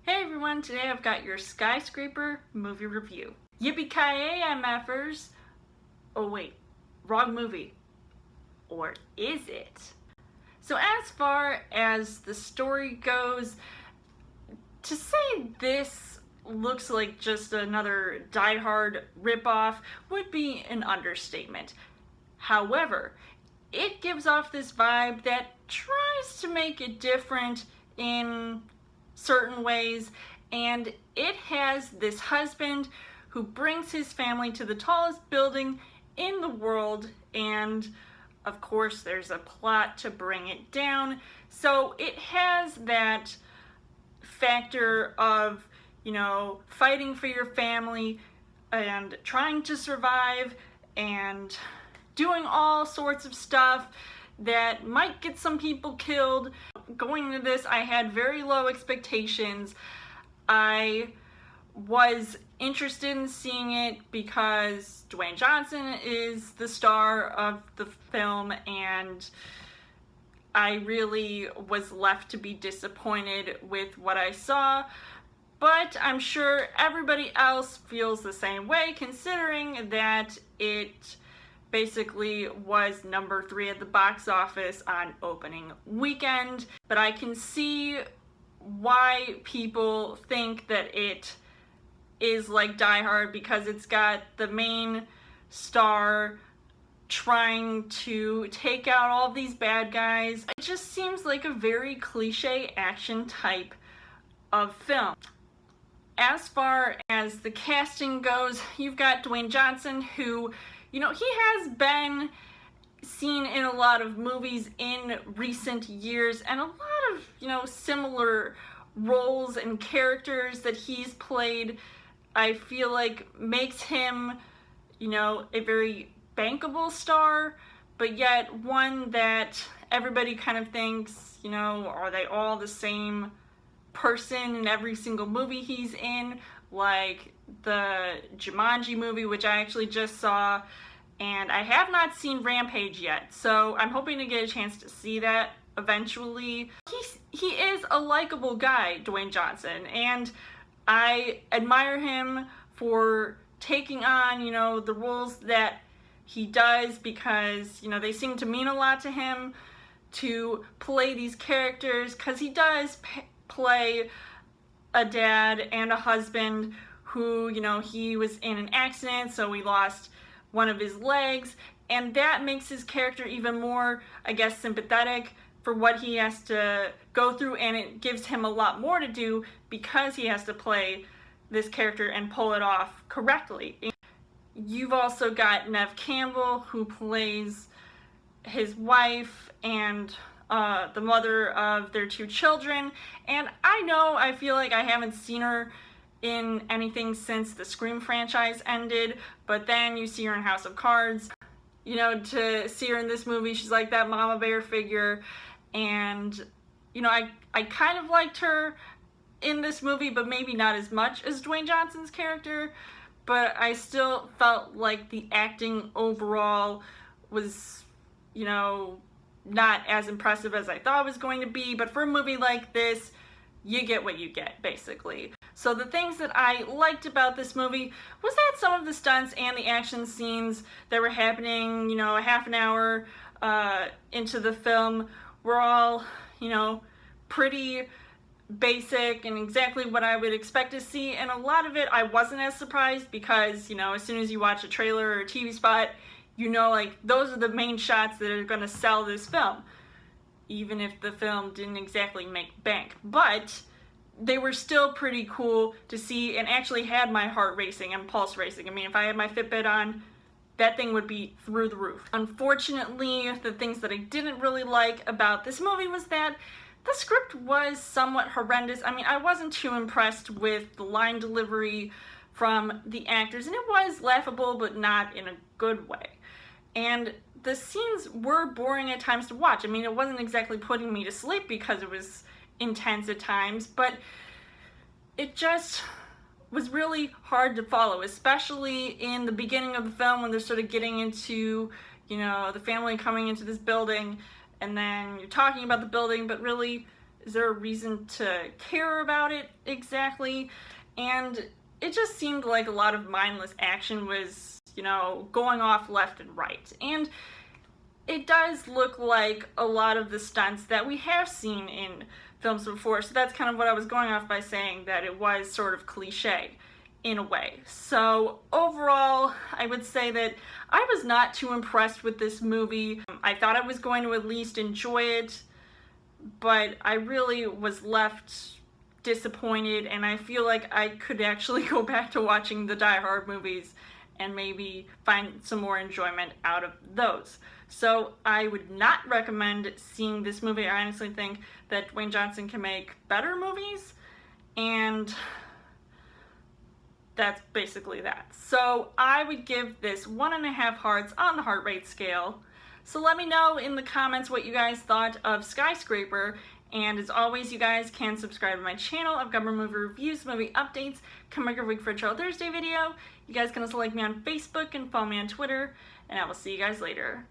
Hey everyone, today I've got your Skyscraper movie review. Yippee-ki-yay, MFers! Oh wait, wrong movie. Or is it? So as far as the story goes, to say this looks like just another Die Hard ripoff would be an understatement. However, it gives off this vibe that tries to make it different in certain ways, and it has this husband who brings his family to the tallest building in the world, and of course there's a plot to bring it down. So it has that factor of, you know, fighting for your family and trying to survive and doing all sorts of stuff that might get some people killed. Going into this, I had very low expectations. I was interested in seeing it because Dwayne Johnson is the star of the film, and I really was left to be disappointed with what I saw. But I'm sure everybody else feels the same way, considering that it basically was number 3 at the box office on opening weekend. But I can see why people think that it is like Die Hard, because it's got the main star trying to take out all these bad guys. It just seems like a very cliche action type of film. As far as the casting goes, you've got Dwayne Johnson, who, you know, he has been seen in a lot of movies in recent years, and a lot of, you know, similar roles and characters that he's played, I feel like makes him, you know, a very bankable star, but yet one that everybody kind of thinks, you know, are they all the same person in every single movie he's in? Like the Jumanji movie, which I actually just saw, and I have not seen Rampage yet, so I'm hoping to get a chance to see that eventually. He is a likable guy, Dwayne Johnson, and I admire him for taking on, you know, the roles that he does, because, you know, they seem to mean a lot to him to play these characters, because he does play a dad and a husband who, you know, he was in an accident, so he lost one of his legs, and that makes his character even more, I guess, sympathetic for what he has to go through, and it gives him a lot more to do because he has to play this character and pull it off correctly. You've also got Neve Campbell, who plays his wife and the mother of their 2 children, and I feel like I haven't seen her in anything since the Scream franchise ended, but then you see her in House of Cards. You know, to see her in this movie, she's like that mama bear figure, and, you know, I kind of liked her in this movie, but maybe not as much as Dwayne Johnson's character, but I still felt like the acting overall was, you know, not as impressive as I thought it was going to be. But for a movie like this, you get what you get, basically. So the things that I liked about this movie was that some of the stunts and the action scenes that were happening, you know, a half an hour into the film were all, you know, pretty basic and exactly what I would expect to see, and a lot of it I wasn't as surprised, because, you know, as soon as you watch a trailer or a TV spot, you know, like, those are the main shots that are going to sell this film, even if the film didn't exactly make bank. But they were still pretty cool to see, and actually had my heart racing and pulse racing. I mean, if I had my Fitbit on, that thing would be through the roof. Unfortunately, the things that I didn't really like about this movie was that the script was somewhat horrendous. I mean, I wasn't too impressed with the line delivery from the actors, and it was laughable, but not in a good way. And the scenes were boring at times to watch. I mean, it wasn't exactly putting me to sleep because it was intense at times, but it just was really hard to follow, especially in the beginning of the film when they're sort of getting into, you know, the family coming into this building, and then you're talking about the building, but really Is there a reason to care about it exactly? And it just seemed like a lot of mindless action was, you know, going off left and right. And it does look like a lot of the stunts that we have seen in films before, so that's kind of what I was going off by saying, that it was sort of cliche in a way. So overall, I would say that I was not too impressed with this movie. I thought I was going to at least enjoy it, but I really was left disappointed, and I feel like I could actually go back to watching the Die Hard movies and maybe find some more enjoyment out of those. So I would not recommend seeing this movie. I honestly think that Dwayne Johnson can make better movies, and that's basically that. So I would give this 1.5 hearts on the heart rate scale. So let me know in the comments what you guys thought of Skyscraper. And as always, you guys can subscribe to my channel. I've got more movie reviews, movie updates, come every week for a Chill Thursday video. You guys can also like me on Facebook and follow me on Twitter. And I will see you guys later.